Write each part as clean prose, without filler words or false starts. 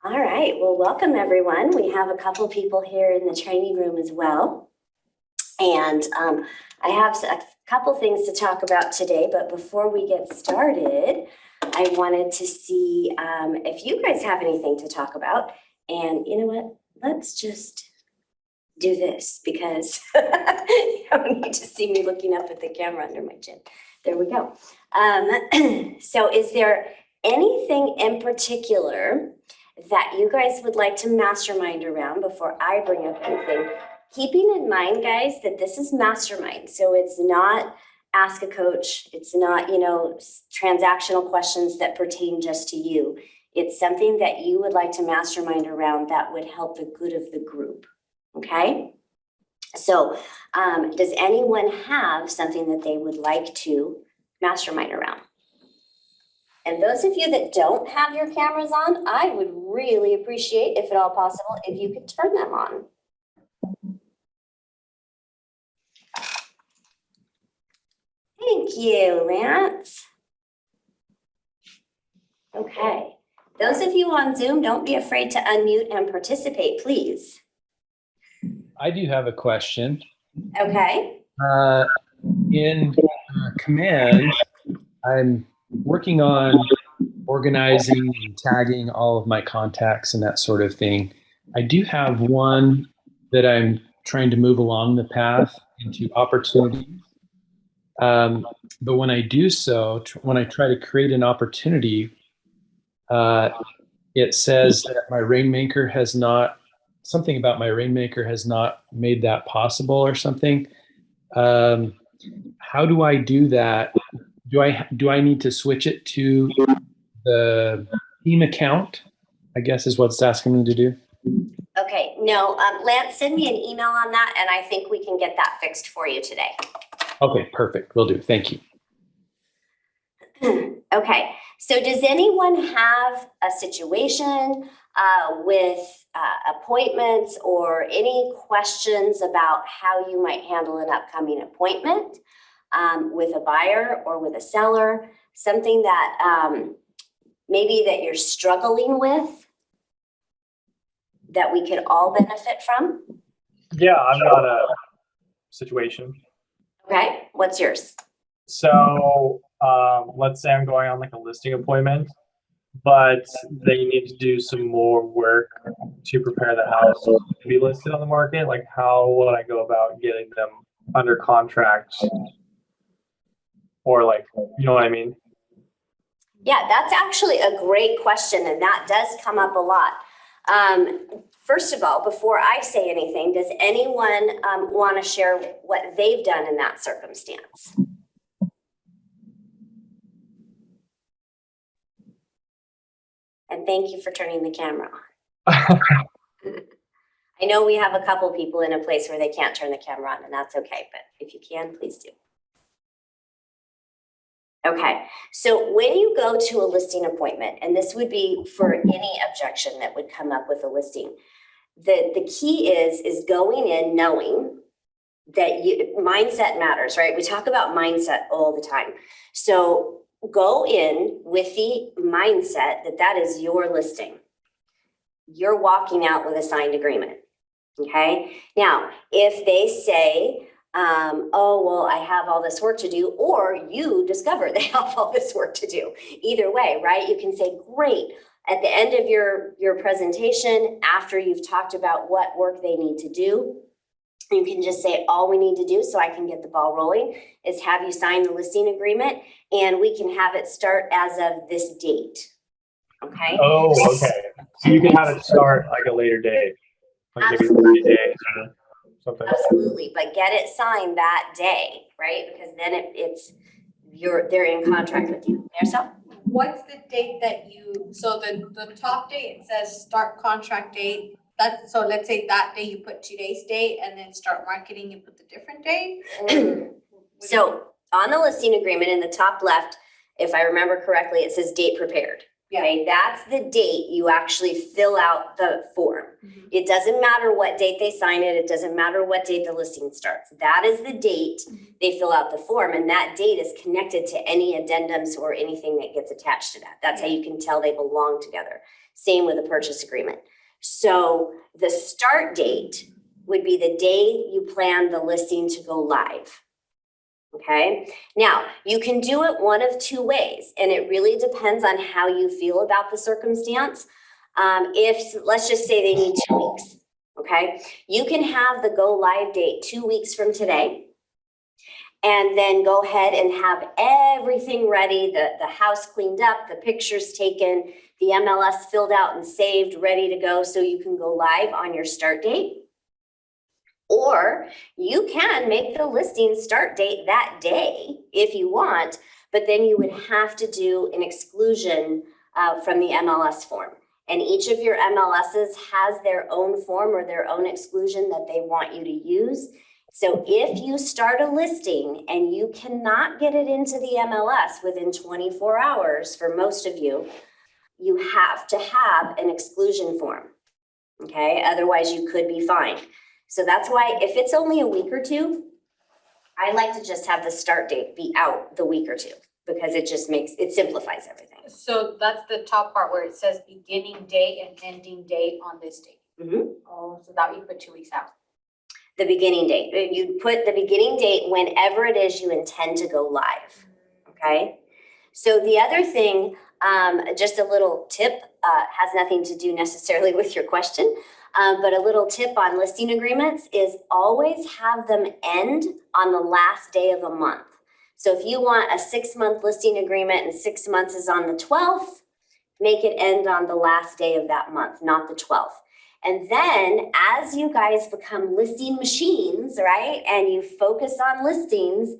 All right, well, welcome everyone. We have a couple people here in the training room as well. And I have a couple things to talk about today, but before we get started, I wanted to see if you guys have anything to talk about. And you know what? Let's just do this because you don't need to see me looking up at the camera under my chin. There we go. So is there anything in particular that you guys would like to mastermind around before I bring up anything? Keeping in mind, guys, that this is mastermind. So it's not ask a coach. It's not, transactional questions that pertain just to you. It's something that you would like to mastermind around that would help the good of the group. Okay? So does anyone have something that they would like to mastermind around? And those of you that don't have your cameras on, I would really appreciate, if at all possible, if you could turn them on. Thank you, Lance. Okay. Those of you on Zoom, don't be afraid to unmute and participate, please. I do have a question. Okay. In Command, I'm working on organizing and tagging all of my contacts and that sort of thing. I do have one that I'm trying to move along the path into opportunities. But when I do so, when I try to create an opportunity, it says that my Rainmaker has not, something about my Rainmaker has not made that possible or something. How do I do that? Do I need to switch it to the team account, I guess is what it's asking me to do? Okay, no, Lance, send me an email on that and I think we can get that fixed for you today. Okay, perfect, will do, thank you. Okay, so does anyone have a situation with appointments or any questions about how you might handle an upcoming appointment with a buyer or with a seller? Something that maybe that you're struggling with that we could all benefit from? Yeah, I've got a situation. Okay, what's yours? So let's say I'm going on like a listing appointment, but they need to do some more work to prepare the house to be listed on the market. Like, how would I go about getting them under contract? Or like, you know what I mean? Yeah, that's actually a great question, and that does come up a lot. First of all, before I say anything, does anyone want to share what they've done in that circumstance? And thank you for turning the camera on. I know we have a couple people in a place where they can't turn the camera on, and that's okay, but if you can, please do. Okay, so when you go to a listing appointment, and this would be for any objection that would come up with a listing, the key is going in knowing that mindset matters, right? We talk about mindset all the time. So go in with the mindset that that is your listing. You're walking out with a signed agreement, okay? Now, if they say, oh, well, I have all this work to do, or you discover they have all this work to do. Either way, right? You can say, great. At the end of your presentation, after you've talked about what work they need to do, you can just say, all we need to do so I can get the ball rolling is have you sign the listing agreement, and we can have it start as of this date. Okay? Oh, okay. So you can have it start like a later date, like maybe 30 days or something. Absolutely, but get it signed that day, right? Because then they're in contract with you. Marcel? What's the date that you, so the top date, it says start contract date. That's, so let's say that day you put today's date and then start marketing, you put the different date? So on the listing agreement in the top left, if I remember correctly, it says date prepared. Okay, that's the date you actually fill out the form. It doesn't matter what date they sign it. It doesn't matter what date the listing starts. That is the date they fill out the form, and that date is connected to any addendums or anything that gets attached to that. That's how you can tell they belong together. Same with a purchase agreement. So the start date would be the day you plan the listing to go live. Okay, now you can do it one of two ways, and it really depends on how you feel about the circumstance. If, let's just say they need 2 weeks, okay, you can have the go live date 2 weeks from today, and then go ahead and have everything ready, the house cleaned up, the pictures taken, the MLS filled out and saved, ready to go, so you can go live on your start date. Or you can make the listing start date that day if you want, but then you would have to do an exclusion from the MLS form. And each of your MLSs has their own form or their own exclusion that they want you to use. So if you start a listing and you cannot get it into the MLS within 24 hours, for most of you, you have to have an exclusion form, okay? Otherwise you could be fined. So that's why if it's only a week or two, I like to just have the start date be out the week or two, because it just simplifies everything. So that's the top part where it says beginning date and ending date on this date. Oh, so that we put 2 weeks out. The beginning date, you put the beginning date whenever it is you intend to go live, okay? So the other thing, just a little tip, has nothing to do necessarily with your question, but a little tip on listing agreements is always have them end on the last day of a month. So if you want a 6-month listing agreement and 6 months is on the 12th, make it end on the last day of that month, not the 12th. And then as you guys become listing machines, right, and you focus on listings,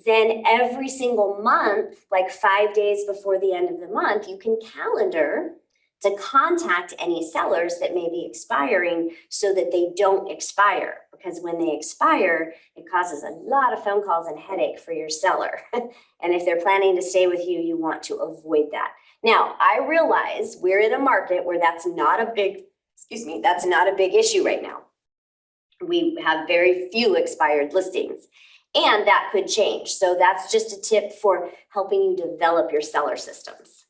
then every single month, like 5 days before the end of the month, you can calendar to contact any sellers that may be expiring so that they don't expire. Because when they expire, it causes a lot of phone calls and headache for your seller. And if they're planning to stay with you, you want to avoid that. Now, I realize we're in a market where that's not a big issue right now. We have very few expired listings, and that could change. So that's just a tip for helping you develop your seller systems.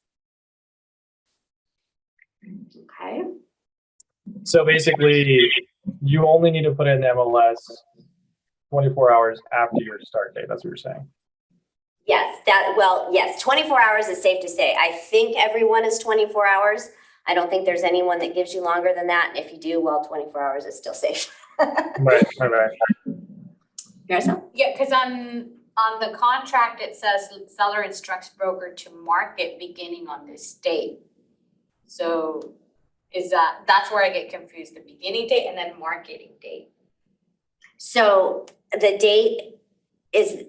Okay. So basically, you only need to put in MLS 24 hours after your start date. That's what you're saying. Yes, 24 hours is safe to say. I think everyone is 24 hours. I don't think there's anyone that gives you longer than that. And if you do, well, 24 hours is still safe. Right. Marissa? Yeah, because on the contract, it says seller instructs broker to market beginning on this date. So that's where I get confused, the beginning date and then marketing date. So the date is,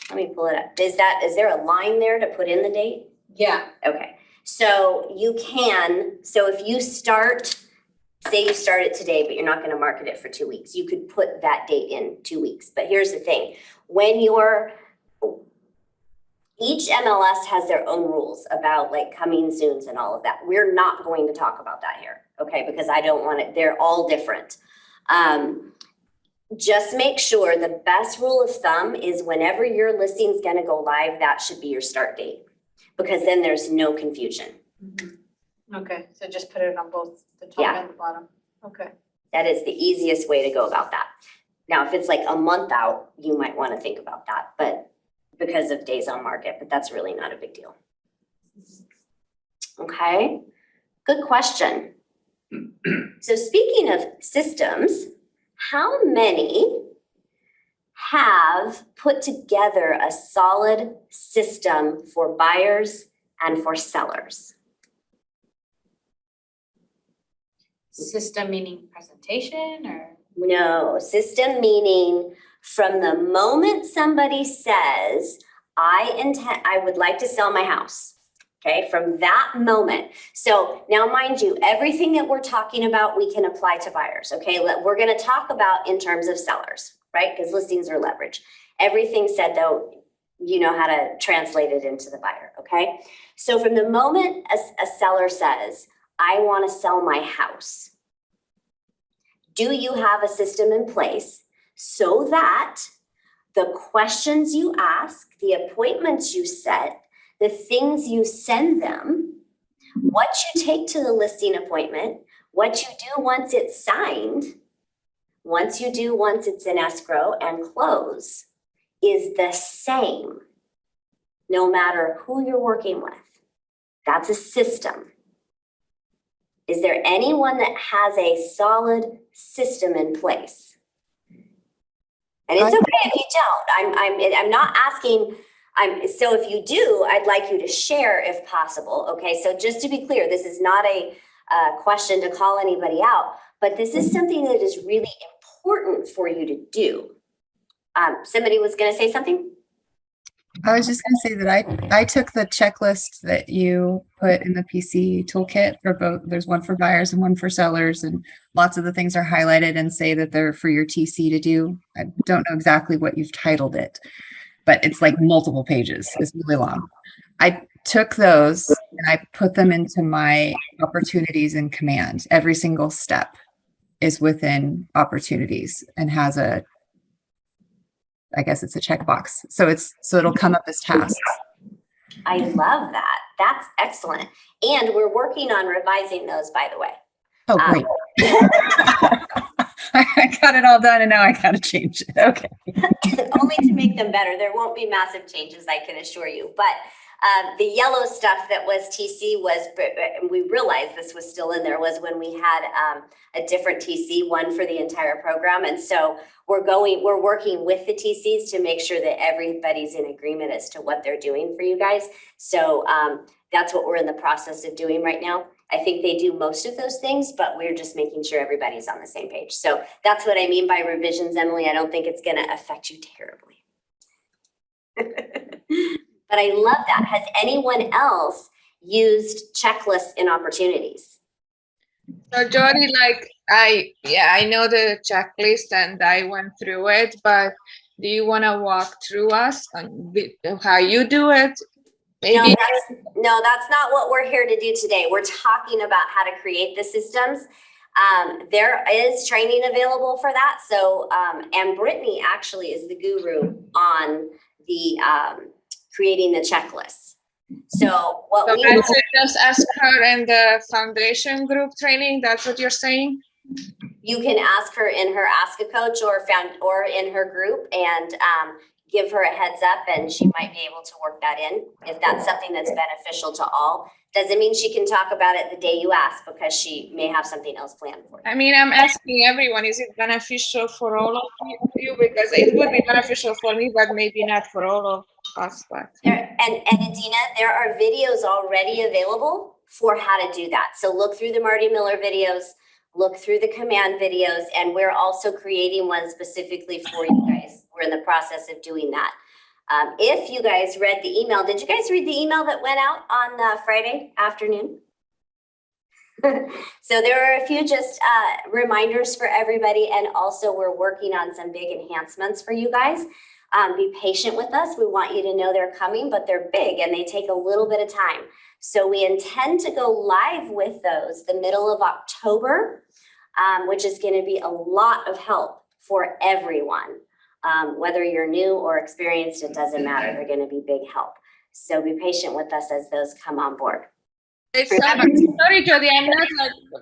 let me pull it up. Is there a line there to put in the date? Yeah. Okay. So you can, so if you say you start it today, but you're not going to market it for 2 weeks, you could put that date in 2 weeks. But here's the thing, each MLS has their own rules about like coming soons and all of that. We're not going to talk about that here, okay? Because I don't want it, they're all different. Just make sure the best rule of thumb is whenever your listing's gonna go live, that should be your start date, because then there's no confusion. Okay, so just put it on both the top and the bottom. Okay. That is the easiest way to go about that. Now, if it's like a month out, you might want to think about that, but because of days on market, but that's really not a big deal. Okay, good question. So speaking of systems, how many have put together a solid system for buyers and for sellers? System meaning presentation or? No, system meaning from the moment somebody says, I would like to sell my house, okay, from that moment. So now, mind you, everything that we're talking about, we can apply to buyers, okay? We're gonna talk about in terms of sellers, right? Because listings are leverage. Everything said though, you know how to translate it into the buyer, okay? So from the moment a seller says, I want to sell my house, do you have a system in place so that the questions you ask, the appointments you set, the things you send them, what you take to the listing appointment, what you do once it's signed, once it's in escrow and close, is the same, no matter who you're working with? That's a system. Is there anyone that has a solid system in place? And it's okay if you don't. I'm not asking. So if you do, I'd like you to share if possible. Okay. So just to be clear, this is not a question to call anybody out, but this is something that is really important for you to do. Somebody was going to say something. I was just going to say that I took the checklist that you put in the PC toolkit for both. There's one for buyers and one for sellers, and lots of the things are highlighted and say that they're for your TC to do. I don't know exactly what you've titled it, but it's like multiple pages. It's really long. I took those and I put them into my opportunities in Command. Every single step is within opportunities and has I guess it's a checkbox. So it'll come up as tasks. I love that. That's excellent. And we're working on revising those, by the way. Oh, great. I got it all done and now I got to change it. Okay. Only to make them better. There won't be massive changes, I can assure you. But the yellow stuff that was TC was, and we realized this was still in there, was when we had a different TC, one for the entire program. And so we're working with the TCs to make sure that everybody's in agreement as to what they're doing for you guys. So that's what we're in the process of doing right now. I think they do most of those things, but we're just making sure everybody's on the same page. So that's what I mean by revisions, Emily. I don't think it's going to affect you terribly. But I love that. Has anyone else used checklists in opportunities? So Jodi, I know the checklist and I went through it, but do you want to walk through us on how you do it? Maybe. No, that's not what we're here to do today. We're talking about how to create the systems. There is training available for that. So, and Brittany actually is the guru on the creating the checklists. So what we I should just ask her in the foundation group training. That's what you're saying? You can ask her in her Ask a Coach or in her group and give her a heads up, and she might be able to work that in if that's something that's beneficial to all. Doesn't mean she can talk about it the day you ask, because she may have something else planned for you. I mean, I'm asking everyone, is it beneficial for all of you? Because it would be beneficial for me, but maybe not for all of us. But And Adina, there are videos already available for how to do that. So look through the Marty Miller videos, look through the Command videos, and we're also creating one specifically for you guys. We're in the process of doing that. If you guys read the email, did you guys read the email that went out on Friday afternoon? So there are a few just reminders for everybody, and also we're working on some big enhancements for you guys. Be patient with us. We want you to know they're coming, but they're big and they take a little bit of time. So we intend to go live with those the middle of October, which is going to be a lot of help for everyone. Whether you're new or experienced, it doesn't matter. They're going to be big help. So be patient with us as those come on board. Sorry, Jodi, I'm not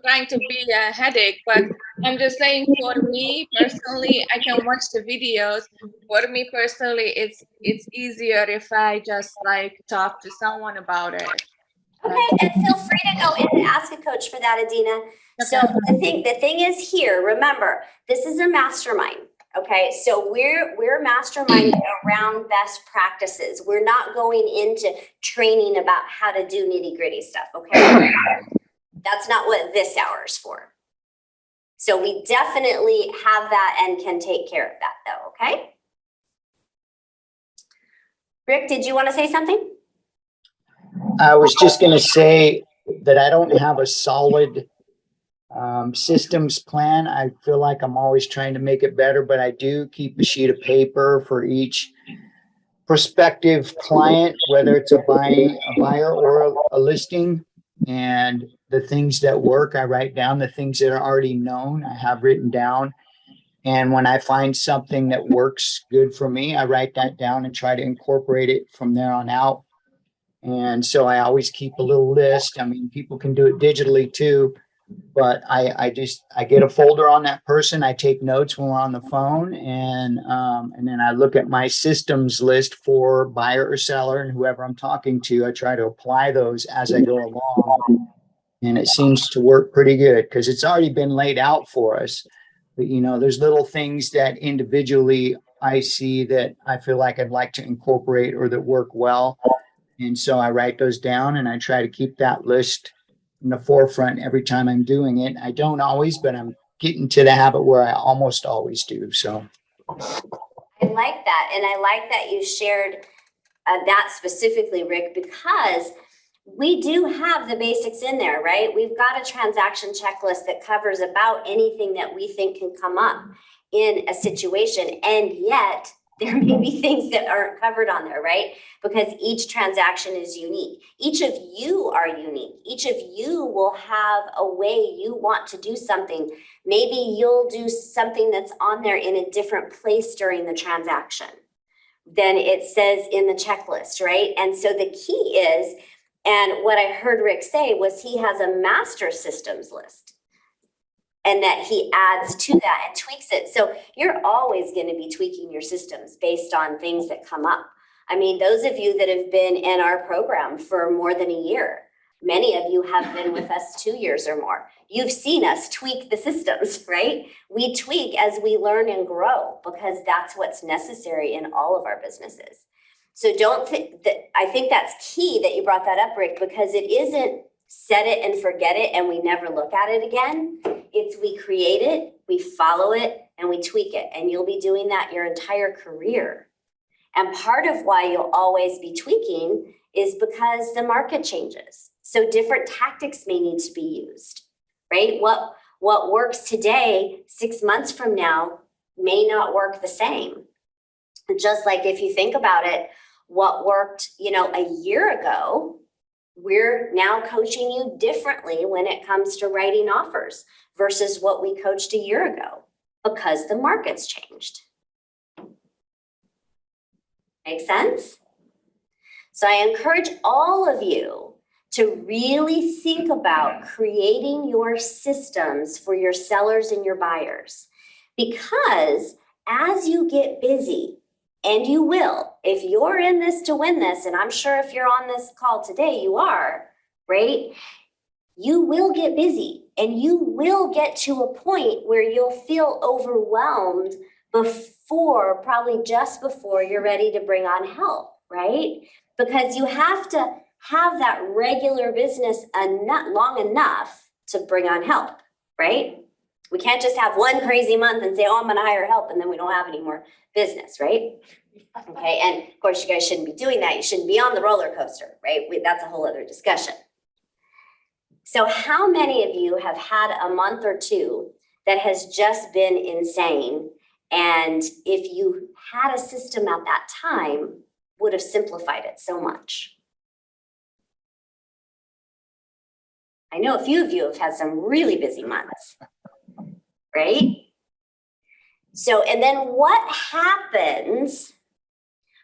trying to be a headache, but I'm just saying, for me personally, I can watch the videos. For me personally, it's easier if I just talk to someone about it. Okay, and feel free to go in and ask a coach for that, Adina. So the thing is here, remember, this is a mastermind. Okay, so we're masterminding around best practices. We're not going into training about how to do nitty-gritty stuff, okay? That's not what this hour is for. So we definitely have that and can take care of that though, okay? Rick, did you want to say something? I was just going to say that I don't have a solid systems plan. I feel like I'm always trying to make it better, but I do keep a sheet of paper for each prospective client, whether it's a buyer or a listing, and the things that work, I write down. The things that are already known, I have written down. And when I find something that works good for me, I write that down and try to incorporate it from there on out. And so I always keep a little list. I mean, people can do it digitally too, but I get a folder on that person. I take notes when we're on the phone, and then I look at my systems list for buyer or seller and whoever I'm talking to. I try to apply those as I go along, and it seems to work pretty good because it's already been laid out for us. But there's little things that individually I see that I feel like I'd like to incorporate or that work well. And so I write those down and I try to keep that list in the forefront every time I'm doing it. I don't always, but I'm getting to the habit where I almost always do. So I like that. And I like that you shared that specifically, Rick, because we do have the basics in there, right? We've got a transaction checklist that covers about anything that we think can come up in a situation. And yet there may be things that aren't covered on there, right? Because each transaction is unique. Each of you are unique. Each of you will have a way you want to do something. Maybe you'll do something that's on there in a different place during the transaction than it says in the checklist, right? And so the key is, and what I heard Rick say was he has a master systems list and that he adds to that and tweaks it. So you're always going to be tweaking your systems based on things that come up. I mean, those of you that have been in our program for more than a year, many of you have been with us 2 years or more. You've seen us tweak the systems, right? We tweak as we learn and grow because that's what's necessary in all of our businesses. So don't think that, I think that's key that you brought that up, Rick, because it isn't set it and forget it and we never look at it again. It's we create it, we follow it, and we tweak it. And you'll be doing that your entire career. And part of why you'll always be tweaking is because the market changes. So different tactics may need to be used, right? What works today, 6 months from now, may not work the same. Just like if you think about it, what worked, a year ago, we're now coaching you differently when it comes to writing offers versus what we coached a year ago because the market's changed. Make sense? So I encourage all of you to really think about creating your systems for your sellers and your buyers, because as you get busy, and you will, if you're in this to win this, and I'm sure if you're on this call today, you are, right? You will get busy and you will get to a point where you'll feel overwhelmed probably just before you're ready to bring on help, right? Because you have to have that regular business long enough to bring on help, right? We can't just have one crazy month and say, oh, I'm going to hire help, and then we don't have any more business, right? Okay, and of course, you guys shouldn't be doing that. You shouldn't be on the roller coaster, right? That's a whole other discussion. So how many of you have had a month or two that has just been insane? And if you had a system at that time, would have simplified it so much. I know a few of you have had some really busy months, right? So, and then what happens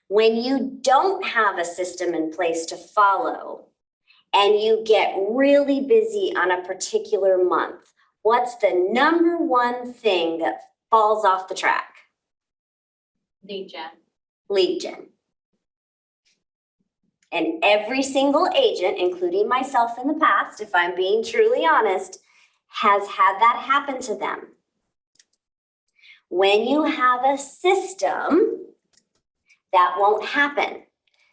when you don't have a system in place to follow and you get really busy on a particular month? What's the number one thing that falls off the track? Lead gen. Lead gen. And every single agent, including myself in the past, if I'm being truly honest, has had that happen to them. When you have a system, that won't happen,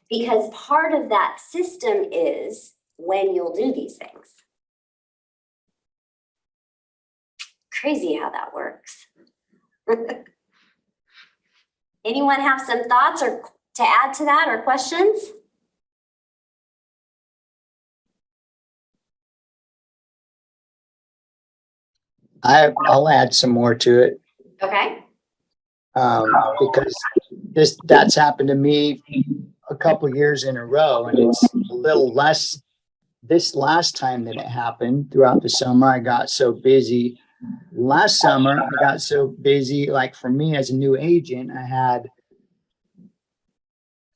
because part of that system is when you'll do these things. Crazy how that works. Anyone have some thoughts or to add to that or questions? I'll add some more to it. Okay. because that's happened to me a couple years in a row, and it's a little less this last time that it happened. Throughout the summer, I got so busy. Last summer, I got so busy, like for me as a new agent, I had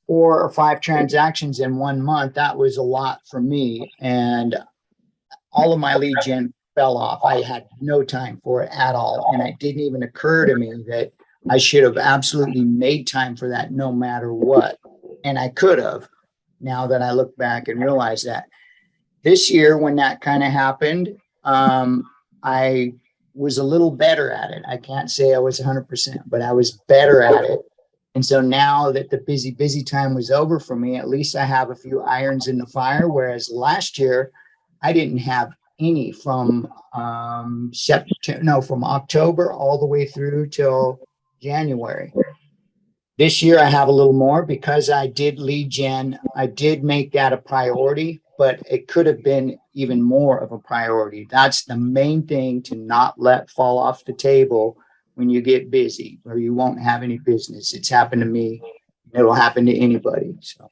4 or 5 transactions in 1 month. That was a lot for me. And all of my lead gen fell off. I had no time for it at all. And it didn't even occur to me that I should have absolutely made time for that no matter what. And I could have, now that I look back and realize that. This year, when that kind of happened, I was a little better at it. I can't say I was 100%, but I was better at it. And so now that the busy time was over for me, at least I have a few irons in the fire. Whereas last year, I didn't have any from from October all the way through till January. This year I have a little more because I did lead gen. I did make that a priority, but it could have been even more of a priority. That's the main thing to not let fall off the table when you get busy, or you won't have any business. It's happened to me. It'll happen to anybody. So.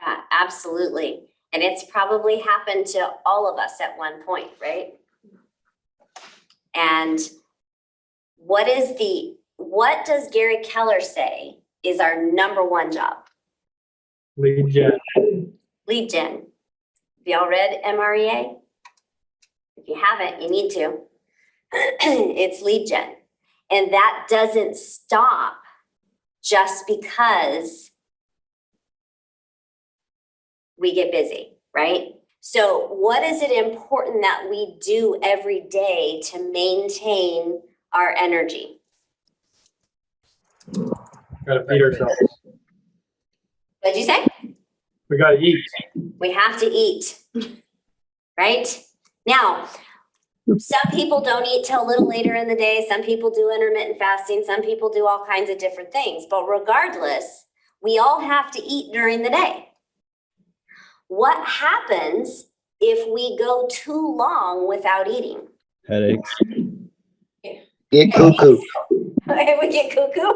Yeah, absolutely. And it's probably happened to all of us at one point, right? And what does Gary Keller say is our number one job? Lead gen. Lead gen. Have y'all read MREA? If you haven't, you need to. It's lead gen. And that doesn't stop just because we get busy, right? So what is it important that we do every day to maintain our energy? Gotta feed ourselves. What'd you say? We gotta eat. We have to eat, right? Now, some people don't eat till a little later in the day. Some people do intermittent fasting. Some people do all kinds of different things. But regardless, we all have to eat during the day. What happens if we go too long without eating? Headaches. Get cuckoo. We get cuckoo.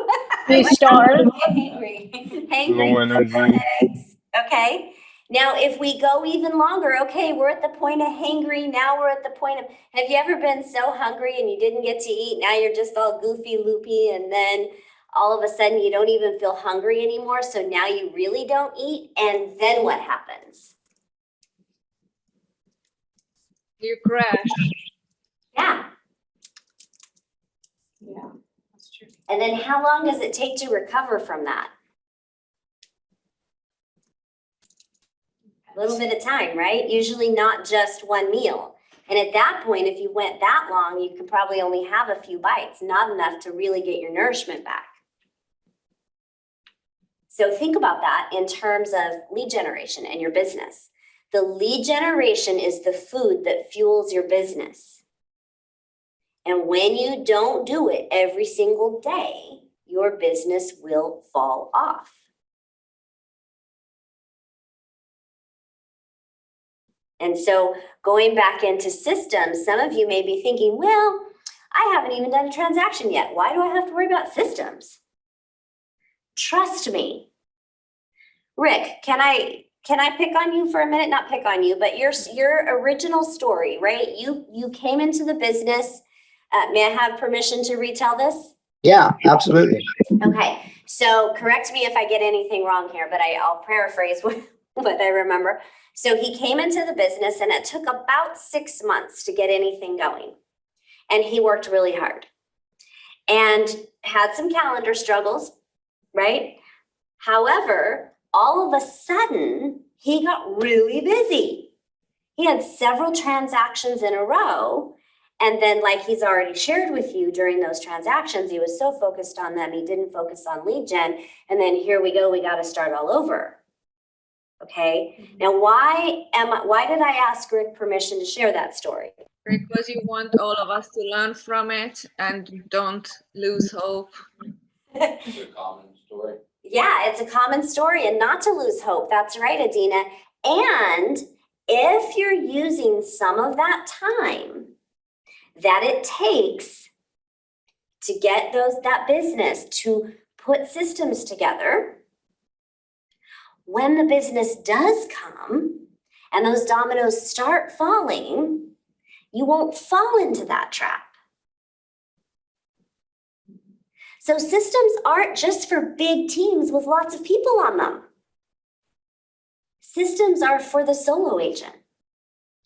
We starve. Hangry. Low energy. Okay. Now, if we go even longer, okay, we're at the point of hangry. Now we're at the point of, have you ever been so hungry and you didn't get to eat? Now you're just all goofy, loopy, and then all of a sudden you don't even feel hungry anymore. So now you really don't eat. And then what happens? You crash. Yeah. Yeah, that's true. And then how long does it take to recover from that? A little bit of time, right? Usually not just one meal. And at that point, if you went that long, you could probably only have a few bites, not enough to really get your nourishment back. So think about that in terms of lead generation and your business. The lead generation is the food that fuels your business. And when you don't do it every single day, your business will fall off. And so going back into systems, some of you may be thinking, well, I haven't even done a transaction yet. Why do I have to worry about systems? Trust me. Rick, can I pick on you for a minute? Not pick on you, but your original story, right? You came into the business. May I have permission to retell this? Yeah, absolutely. Okay, so correct me if I get anything wrong here, but I'll paraphrase what I remember. So he came into the business and it took about 6 months to get anything going. And he worked really hard and had some calendar struggles, right? However, all of a sudden, he got really busy. He had several transactions in a row. And then, like he's already shared with you during those transactions, he was so focused on them, he didn't focus on lead gen. And then here we go, we got to start all over. Okay. Now, why did I ask Rick permission to share that story? Because you want all of us to learn from it and don't lose hope. It's a common story. Yeah, it's a common story, and not to lose hope. That's right, Adina. And if you're using some of that time that it takes to get that business to put systems together. When the business does come and those dominoes start falling, you won't fall into that trap. So systems aren't just for big teams with lots of people on them. Systems are for the solo agent.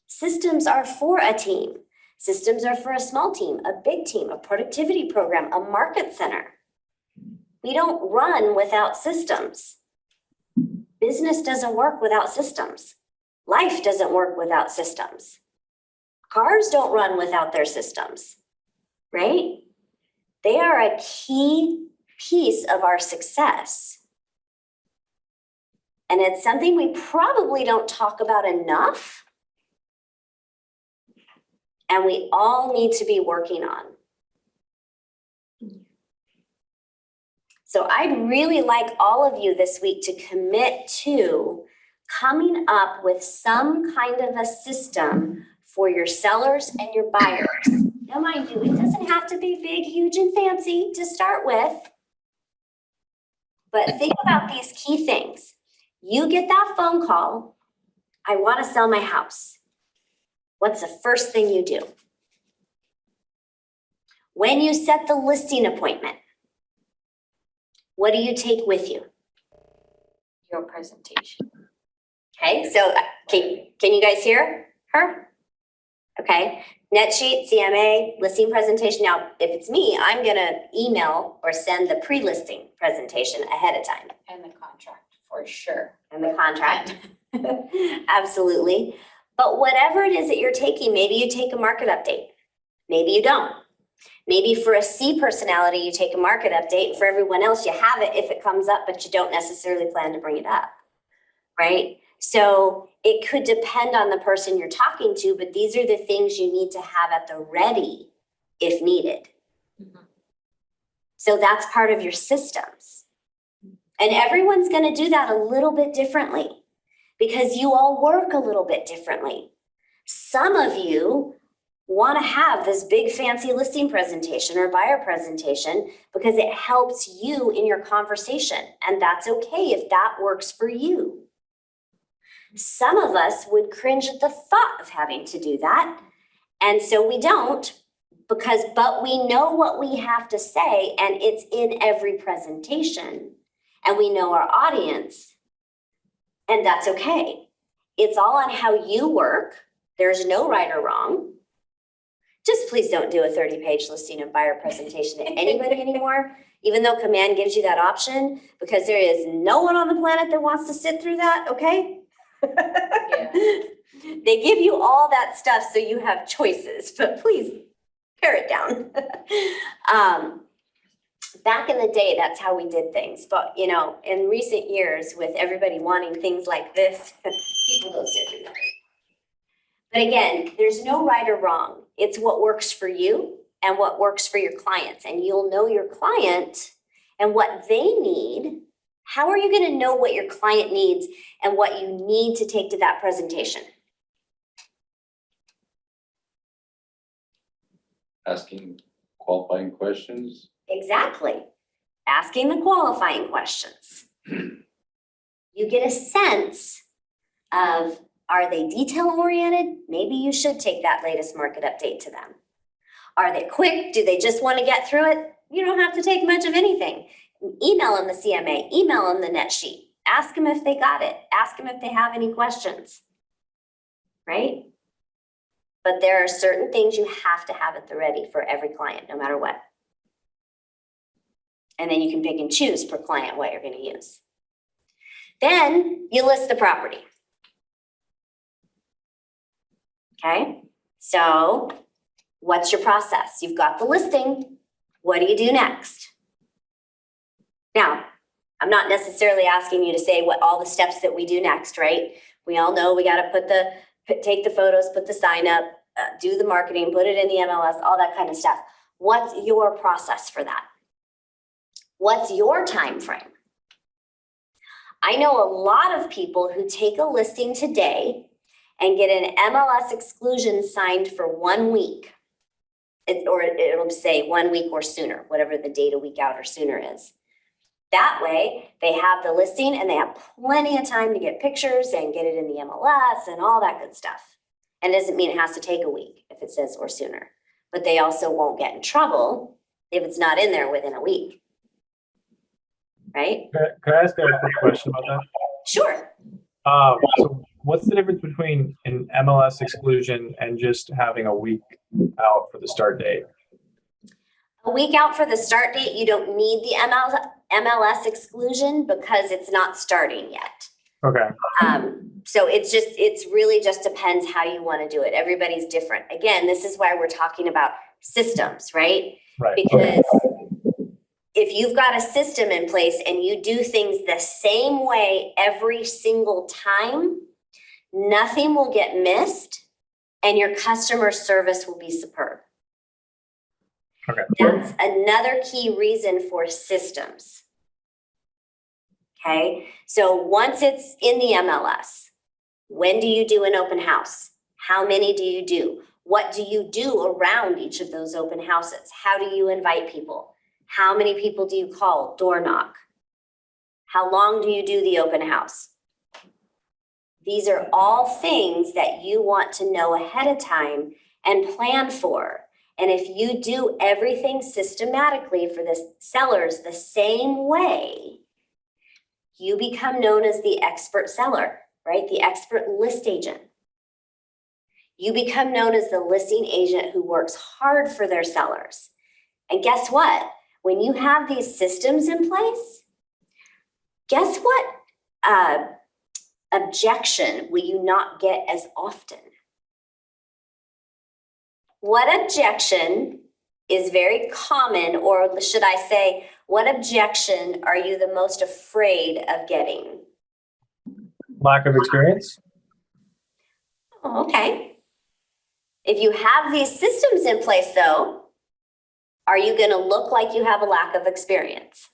Systems are for a team. Systems are for a small team, a big team, a productivity program, a market center. We don't run without systems. Business doesn't work without systems. Life doesn't work without systems. Cars don't run without their systems, right? They are a key piece of our success. And it's something we probably don't talk about enough, and we all need to be working on. So I'd really like all of you this week to commit to coming up with some kind of a system for your sellers and your buyers. Now, mind you, it doesn't have to be big, huge, and fancy to start with. But think about these key things. You get that phone call, I want to sell my house. What's the first thing you do? When you set the listing appointment, what do you take with you? Your presentation. Okay, so can you guys hear her? Okay, net sheet, CMA, listing presentation. Now, if it's me, I'm gonna email or send the pre-listing presentation ahead of time. And the contract, for sure. And the contract, absolutely. But whatever it is that you're taking, maybe you take a market update, maybe you don't. Maybe for a C personality, you take a market update. For everyone else, you have it if it comes up, but you don't necessarily plan to bring it up, right? So it could depend on the person you're talking to, but these are the things you need to have at the ready if needed. Mhm. So that's part of your systems. And everyone's going to do that a little bit differently because you all work a little bit differently. Some of you want to have this big fancy listing presentation or buyer presentation because it helps you in your conversation, and that's okay if that works for you. Some of us would cringe at the thought of having to do that, and so we don't but we know what we have to say, and it's in every presentation, and we know our audience, and that's okay. It's all on how you work. There's no right or wrong. Just please don't do a 30-page listing and buyer presentation to anybody anymore, even though Command gives you that option, because there is no one on the planet that wants to sit through that, okay? Yeah. They give you all that stuff so you have choices, but please pare it down. Back in the day, that's how we did things. But, you know, in recent years, with everybody wanting things like this, people don't sit through that. But again, there's no right or wrong. It's what works for you and what works for your clients. And you'll know your client and what they need. How are you going to know what your client needs and what you need to take to that presentation? Asking qualifying questions. Exactly. Asking the qualifying questions. You get a sense of, are they detail oriented? Maybe you should take that latest market update to them. Are they quick? Do they just want to get through it? You don't have to take much of anything. Email them the CMA, email them the net sheet. Ask them if they got it. Ask them if they have any questions, right? But there are certain things you have to have at the ready for every client, no matter what. And then you can pick and choose per client what you're going to use. Then you list the property. Okay, so what's your process? You've got the listing. What do you do next? Now, I'm not necessarily asking you to say what all the steps that we do next, right? We all know we got to take the photos, put the sign up, do the marketing, put it in the MLS, all that kind of stuff. What's your process for that? What's your time frame? I know a lot of people who take a listing today and get an MLS exclusion signed for 1 week. or it'll say 1 week or sooner, whatever the date a week out or sooner is. That way, they have the listing and they have plenty of time to get pictures and get it in the MLS and all that good stuff. And it doesn't mean it has to take a week if it says or sooner. But they also won't get in trouble if it's not in there within a week. Right? Can I ask a quick question about that? Sure. So what's the difference between an MLS exclusion and just having a week out for the start date? A week out for the start date, you don't need the MLS exclusion because it's not starting yet. Okay. So it's really just depends how you want to do it. Everybody's different. Again, this is why we're talking about systems, right? Right. Because if you've got a system in place and you do things the same way every single time, nothing will get missed and your customer service will be superb. Okay. That's another key reason for systems. Okay, so once it's in the MLS, when do you do an open house? How many do you do? What do you do around each of those open houses? How do you invite people? How many people do you call, door knock? How long do you do the open house? These are all things that you want to know ahead of time and plan for. And if you do everything systematically for the sellers the same way, you become known as the expert seller, right? The expert list agent. You become known as the listing agent who works hard for their sellers. And guess what? When you have these systems in place, guess what objection will you not get as often? What objection is very common, or should I say, what objection are you the most afraid of getting? Lack of experience? Oh, okay. If you have these systems in place, though, are you going to look like you have a lack of experience?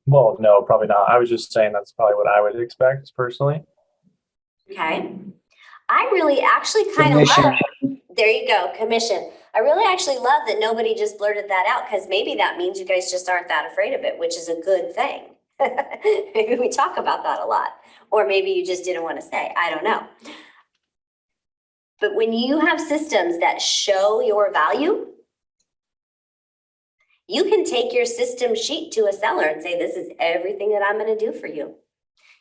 Well, no, probably not. I was just saying that's probably what I would expect personally. Okay. I really actually kind of love, there you go, commission. I really actually love that nobody just blurted that out, because maybe that means you guys just aren't that afraid of it, which is a good thing. Maybe we talk about that a lot, or maybe you just didn't want to say, I don't know. But when you have systems that show your value, you can take your system sheet to a seller and say, this is everything that I'm going to do for you.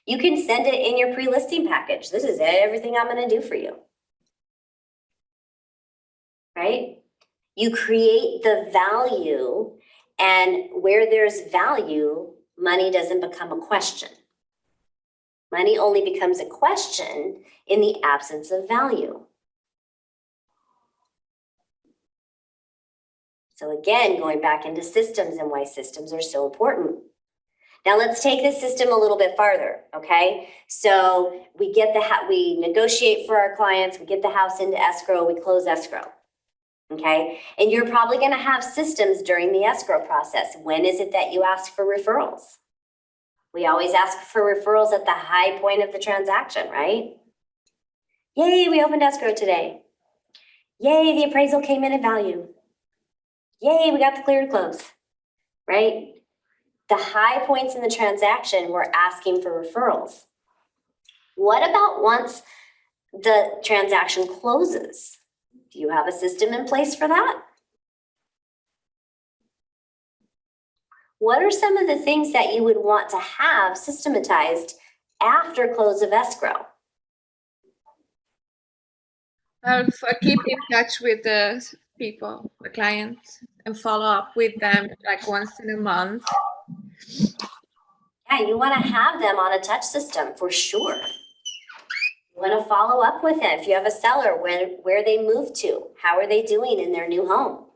You can send it in your pre-listing package. This is everything I'm going to do for you. Right? You create the value, and where there's value, money doesn't become a question. Money only becomes a question in the absence of value. So again, going back into systems and why systems are so important. Now let's take this system a little bit farther, okay? So we get we negotiate for our clients, we get the house into escrow, we close escrow, okay? And you're probably gonna have systems during the escrow process. When is it that you ask for referrals? We always ask for referrals at the high point of the transaction, right? Yay, we opened escrow today. Yay, the appraisal came in at value. Yay, we got the cleared close, right? The high points in the transaction, we're asking for referrals. What about once the transaction closes? Do you have a system in place for that? What are some of the things that you would want to have systematized after close of escrow? Keep in touch with the people, the clients, and follow up with them like once in a month. Yeah, you want to have them on a touch system for sure. You want to follow up with them. If you have a seller, where they moved to, how are they doing in their new home,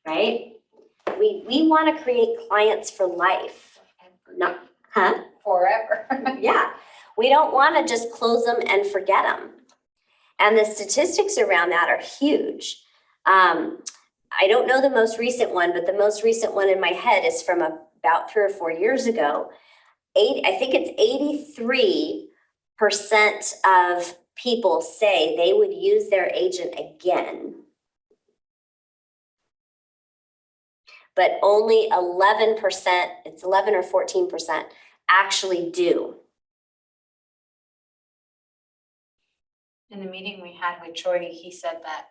right? We want to create clients for life, not, forever. Yeah, we don't want to just close them and forget them. And the statistics around that are huge. I don't know the most recent one, but the most recent one in my head is from about 3 or 4 years ago. I think it's 83% of people say they would use their agent again but only 11%, it's 11 or 14% actually do. In the meeting we had with Troy, he said that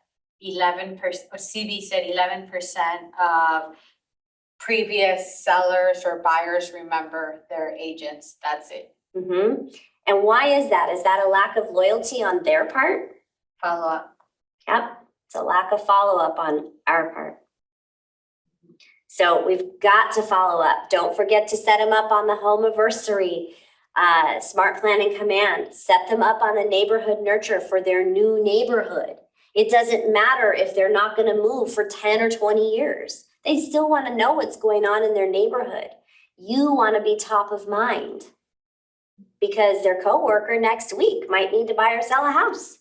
11%, or CB said 11% of previous sellers or buyers remember their agents. That's it. Mm-hmm. And why is that? Is that a lack of loyalty on their part? Follow up. Yep, it's a lack of follow-up on our part. So we've got to follow up. Don't forget to set them up on the home anniversary, smart plan and command. Set them up on the neighborhood nurture for their new neighborhood. It doesn't matter if they're not going to move for 10 or 20 years. They still want to know what's going on in their neighborhood. You want to be top of mind because their coworker next week might need to buy or sell a house.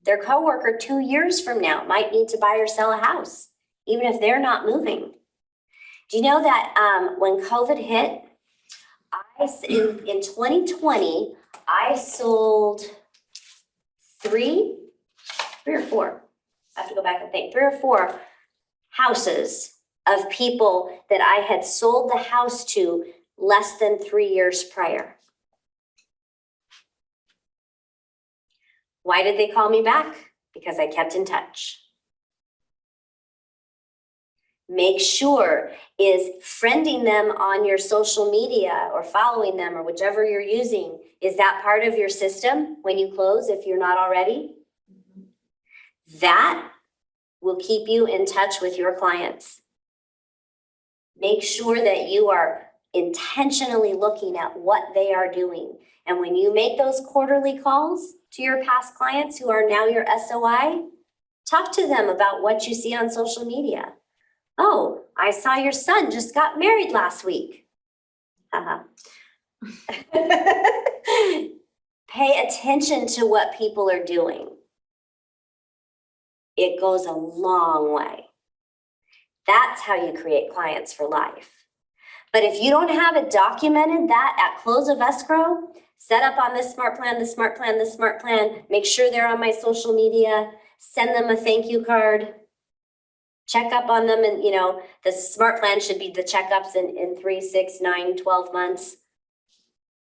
Their coworker 2 years from now might need to buy or sell a house, even if they're not moving. Do you know that when COVID hit, in 2020, I sold three or four, I have to go back and think, 3 or 4 houses of people that I had sold the house to less than 3 years prior. Why did they call me back? Because I kept in touch. Make sure is friending them on your social media or following them or whichever you're using. Is that part of your system when you close if you're not already? That will keep you in touch with your clients. Make sure that you are intentionally looking at what they are doing. And when you make those quarterly calls to your past clients who are now your SOI, talk to them about what you see on social media. Oh, I saw your son just got married last week. Pay attention to what people are doing. It goes a long way. That's how you create clients for life. But if you don't have it documented that at close of escrow, set up on this smart plan, this smart plan, this smart plan, make sure they're on my social media, send them a thank you card, check up on them. And the smart plan should be the checkups in 3, 6, 9, 12 months.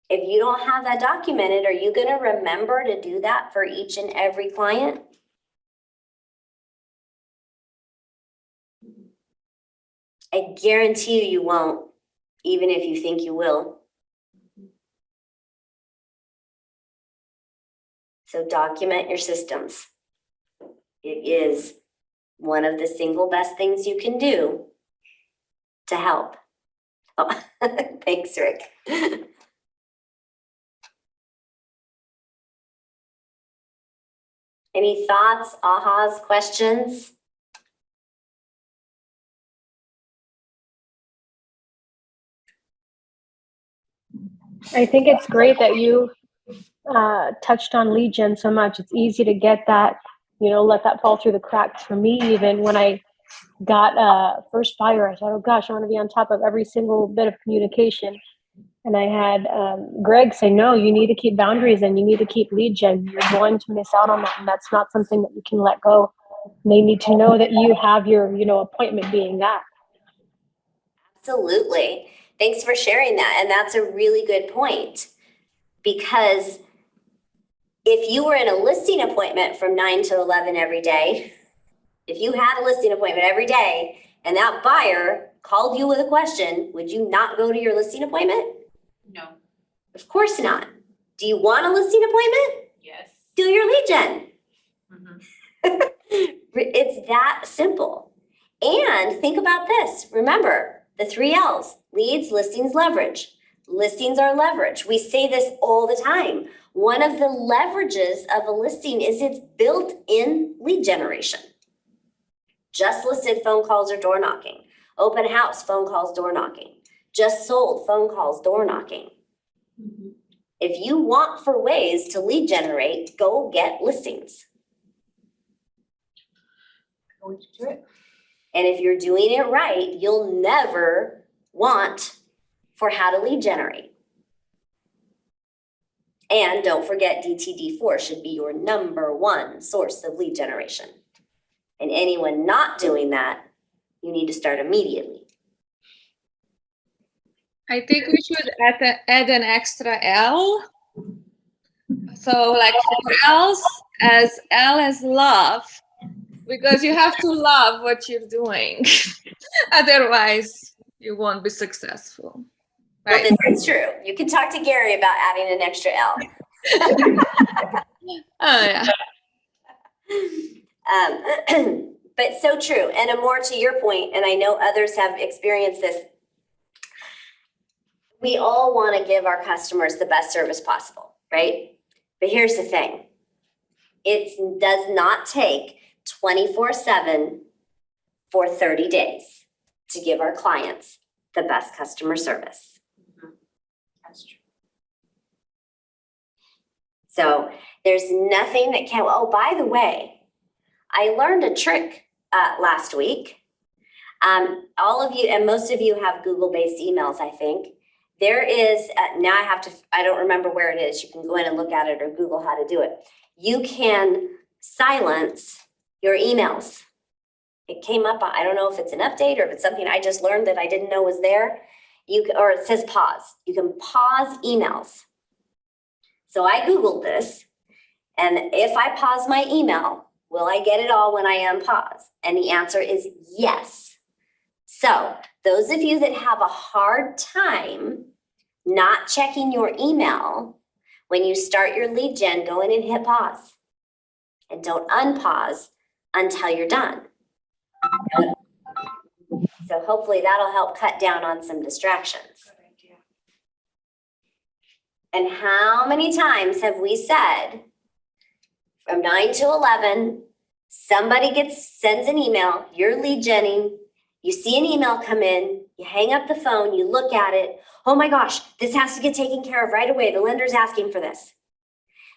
If you don't have that documented, are you going to remember to do that for each and every client? I guarantee you won't, even if you think you will. So document your systems. It is one of the single best things you can do to help. Oh, thanks, Rick. Any thoughts, ahas, questions? I think it's great that you touched on lead gen so much. It's easy to get that, let that fall through the cracks. For me, even when I got a first buyer, I thought, oh gosh, I want to be on top of every single bit of communication. And I had Greg say, no, you need to keep boundaries and you need to keep lead gen. You're going to miss out on that. And that's not something that you can let go. And they need to know that you have your, appointment being that. Absolutely. Thanks for sharing that. And that's a really good point, because if you were in a listing appointment from 9 to 11 every day, if you had a listing appointment every day and that buyer called you with a question, would you not go to your listing appointment? No. Of course not. Do you want a listing appointment? Yes. Do your lead gen. Mm-hmm. It's that simple. And think about this. Remember, the 3 L's: leads, listings, leverage. Listings are leverage. We say this all the time. One of the leverages of a listing is its built-in lead generation. Just listed, phone calls, or door knocking. Open house, phone calls, door knocking. Just sold, phone calls, door knocking. Mm-hmm. If you want for ways to lead generate, go get listings. Going to do it. And if you're doing it right, you'll never want for how to lead generate. And don't forget, DTD4 should be your number 1 source of lead generation. And anyone not doing that you need to start immediately. I think we should add an extra L. So like for else, as L as love, because you have to love what you're doing. Otherwise, you won't be successful. Well, Right. this is true. You can talk to Gary about adding an extra L. Oh, yeah. But so true. And more to your point, and I know others have experienced this, we all want to give our customers the best service possible, right? But here's the thing. It does not take 24/7 for 30 days to give our clients the best customer service. That's true. So there's nothing that can, oh, by the way, I learned a trick last week. All of you, and most of you have Google-based emails, I think. There is, now I don't remember where it is. You can go in and look at it or Google how to do it. You can silence your emails. It came up, I don't know if it's an update or if it's something I just learned that I didn't know was there. Or it says pause. You can pause emails. So I Googled this, and if I pause my email, will I get it all when I unpause? And the answer is yes. So those of you that have a hard time not checking your email, when you start your lead gen, go in and hit pause. And don't unpause until you're done. So hopefully that'll help cut down on some distractions. And how many times have we said from 9 to 11, somebody sends an email, you're lead genning, you see an email come in, you hang up the phone, you look at it, oh my gosh, this has to get taken care of right away. The lender's asking for this.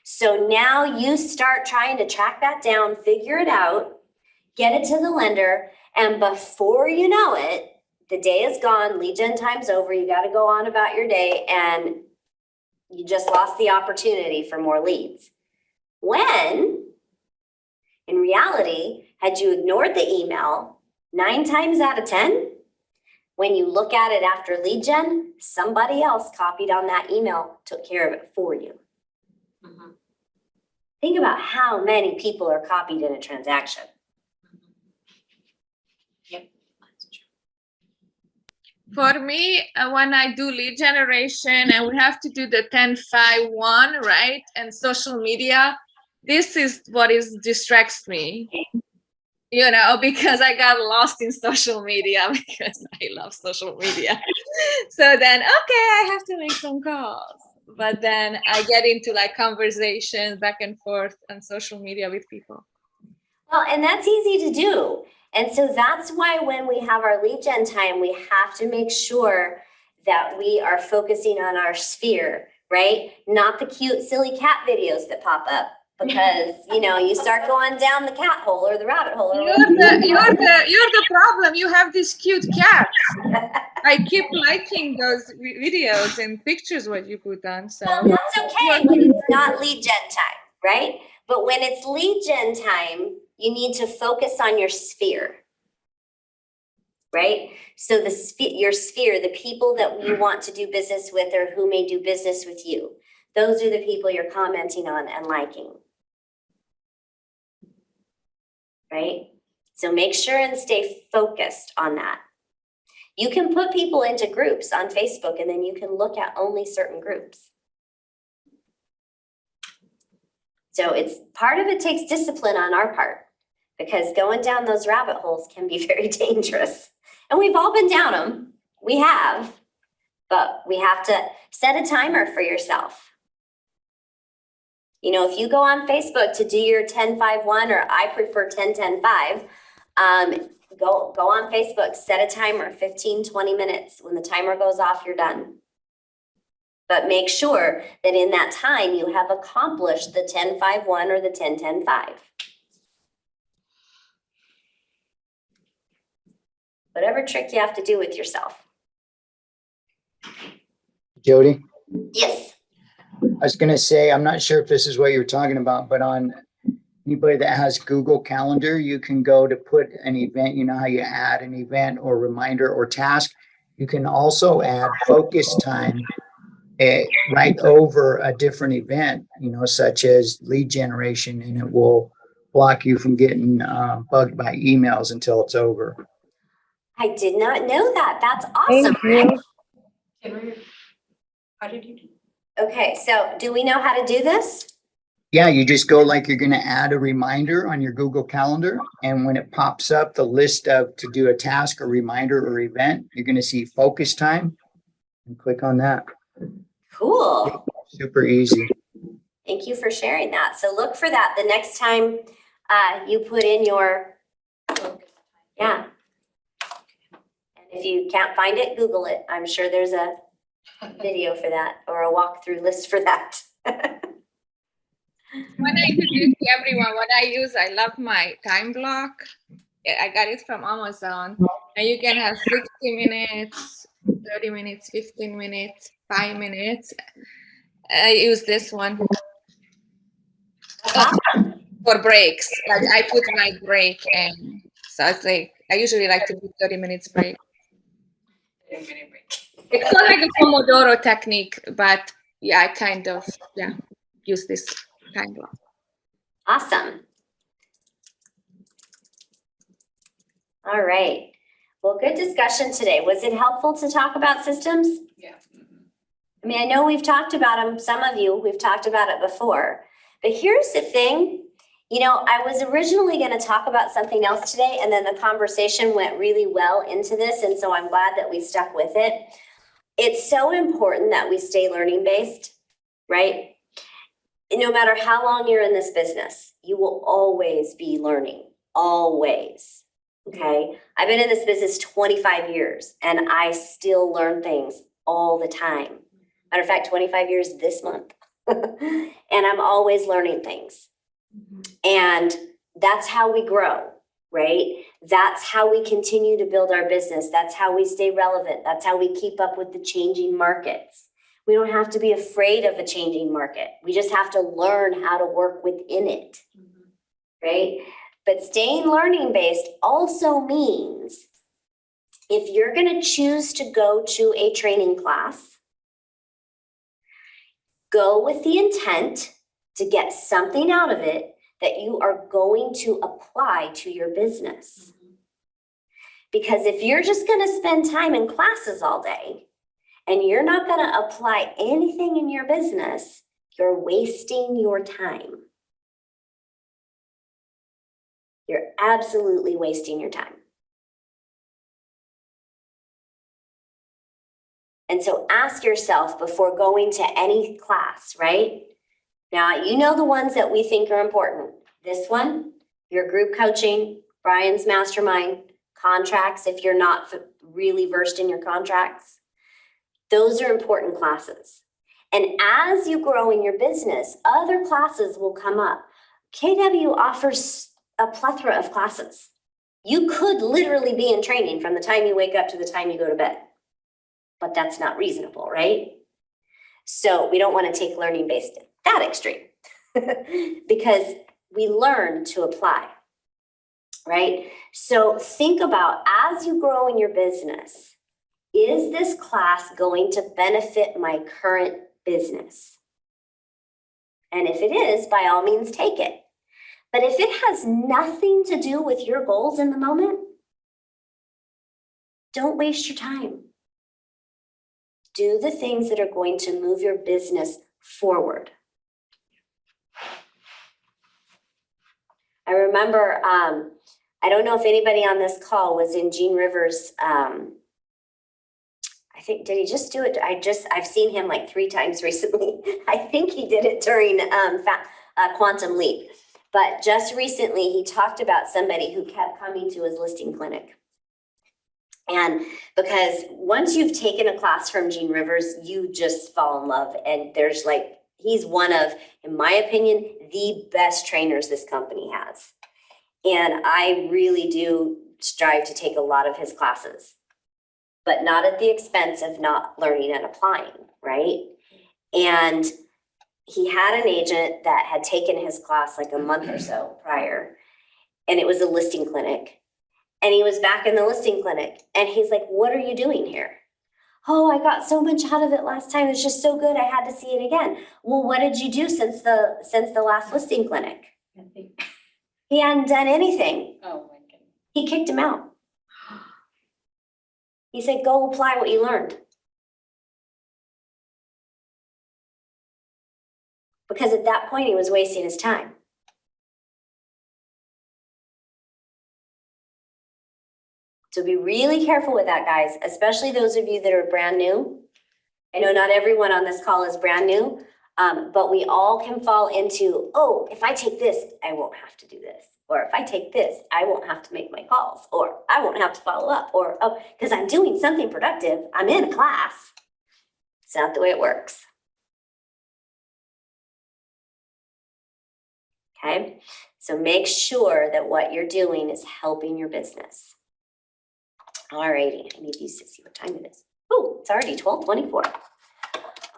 So now you start trying to track that down, figure it out, get it to the lender, and before you know it, the day is gone, lead gen time's over, you got to go on about your day, and you just lost the opportunity for more leads. When, in reality, had you ignored the email, 9 times out of 10, when you look at it after lead gen, somebody else copied on that email, took care of it for you. Mhm. Think about how many people are copied in a transaction. Yep, that's true. For me, when I do lead generation and we have to do the 10-5-1, right? And social media, this is what distracts me, because I got lost in social media because I love social media. So then, okay, I have to make some calls. But then I get into like conversations back and forth on social media with people. Well, and that's easy to do. And so that's why when we have our lead gen time, we have to make sure that we are focusing on our sphere, right? Not the cute, silly cat videos that pop up because, you start going down the cat hole or the rabbit hole. Or You're the problem. You have these cute cats. I keep liking those videos and pictures what you put on. So well, that's okay when it's not lead gen time, right? But when it's lead gen time, you need to focus on your sphere, right? So your sphere, the people that you want to do business with or who may do business with you, those are the people you're commenting on and liking, right? So make sure and stay focused on that. You can put people into groups on Facebook and then you can look at only certain groups. So it's part of it takes discipline on our part because going down those rabbit holes can be very dangerous. And we've all been down them. We have, but we have to set a timer for yourself. If you go on Facebook to do your 10-5-1, or I prefer 10-10-5, go on Facebook, set a timer, 15, 20 minutes. When the timer goes off, you're done. But make sure that in that time you have accomplished the 10-5-1 or the 10-10-5. Whatever trick you have to do with yourself. Jodi, Yes. I was going to say, I'm not sure if this is what you're talking about, but on Anybody that has Google Calendar, you can go to put an event. You know how you add an event or reminder or task. You can also add focus time right over a different event, such as lead generation, and it will block you from getting bugged by emails until it's over. I did not know that. That's awesome. Thank you. How did you do? Okay, so do we know how to do this? Yeah, you just go like you're going to add a reminder on your Google Calendar. And when it pops up the list of to do a task or reminder or event, you're going to see focus time and click on that. Cool. Super easy. Thank you for sharing that. So look for that the next time you put in your, yeah. And if you can't find it, Google it. I'm sure there's a video for that or a walkthrough list for that. When I introduce to everyone what I use, I love my time block. I got it from Amazon. And you can have 60 minutes, 30 minutes, 15 minutes, 5 minutes. I use this one for breaks. Like I put my break in. So it's like, I usually like to do 30 minutes break. It's not like a Pomodoro technique, but yeah, I kind of, use this time block. Awesome. All right. Well, good discussion today. Was it helpful to talk about systems? Yeah. I mean, I know we've talked about them, some of you, we've talked about it before, but here's the thing. I was originally going to talk about something else today, and then the conversation went really well into this, and so I'm glad that we stuck with it. It's so important that we stay learning based, right? No matter how long you're in this business, you will always be learning, always. Okay. I've been in this business 25 years and I still learn things all the time. Matter of fact, 25 years this month. And I'm always learning things. And that's how we grow, right? That's how we continue to build our business. That's how we stay relevant. That's how we keep up with the changing markets. We don't have to be afraid of a changing market. We just have to learn how to work within it, right? But staying learning based also means if you're going to choose to go to a training class, go with the intent to get something out of it that you are going to apply to your business. Because if you're just going to spend time in classes all day and you're not going to apply anything in your business, you're wasting your time. You're absolutely wasting your time. And so ask yourself before going to any class, right? Now, you know the ones that we think are important. This one, your group coaching, Brian's Mastermind, contracts, if you're not really versed in your contracts. Those are important classes. And as you grow in your business, other classes will come up. KW offers a plethora of classes. You could literally be in training from the time you wake up to the time you go to bed. But that's not reasonable, right? So we don't want to take learning based at that extreme because we learn to apply, right? So think about as you grow in your business, is this class going to benefit my current business? And if it is, by all means, take it. But if it has nothing to do with your goals in the moment, don't waste your time. Do the things that are going to move your business forward. I remember, I don't know if anybody on this call was in Gene Rivers' I think, did he just do it? I've seen him like 3 times recently. I think he did it during Quantum Leap. But just recently, he talked about somebody who kept coming to his listing clinic. And because once you've taken a class from Gene Rivers, you just fall in love. And there's he's one of, in my opinion, the best trainers this company has. And I really do strive to take a lot of his classes, but not at the expense of not learning and applying, right? And he had an agent that had taken his class like a month or so prior, and it was a listing clinic. And he was back in the listing clinic, and he's like, "What are you doing here?" "Oh, I got so much out of it last time. It's just so good. I had to see it again." "Well, what did you do since the last listing clinic?" He hadn't done anything. Oh my goodness. He kicked him out. He said, "Go apply what you learned." Because at that point, he was wasting his time. So be really careful with that, guys, especially those of you that are brand new. I know not everyone on this call is brand new, but we all can fall into, oh, if I take this, I won't have to do this. Or if I take this, I won't have to make my calls. Or I won't have to follow up. Or, oh, because I'm doing something productive. I'm in a class. It's not the way it works. Okay, so make sure that what you're doing is helping your business. All righty, I need these to see what time it is. Oh, it's already 12:24.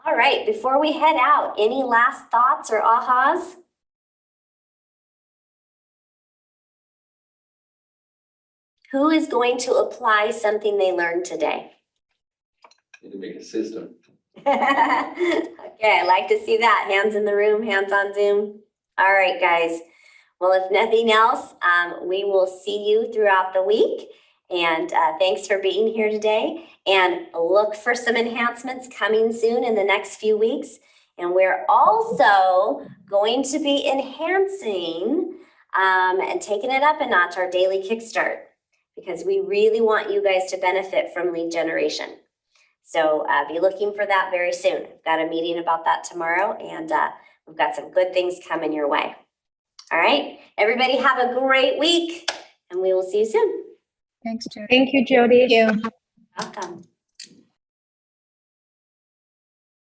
All right, before we head out, any last thoughts or ahas? Who is going to apply something they learned today? Need to make a system. Okay, I like to see that. Hands in the room, hands on Zoom. All right, guys. Well, if nothing else, we will see you throughout the week. And thanks for being here today. And look for some enhancements coming soon in the next few weeks. And we're also going to be enhancing and taking it up a notch, our daily kickstart, because we really want you guys to benefit from lead generation. So be looking for that very soon. I've got a meeting about that tomorrow, and we've got some good things coming your way. All right, everybody have a great week, and we will see you soon. Thanks, Jodi. Thank you, Jodi. Welcome.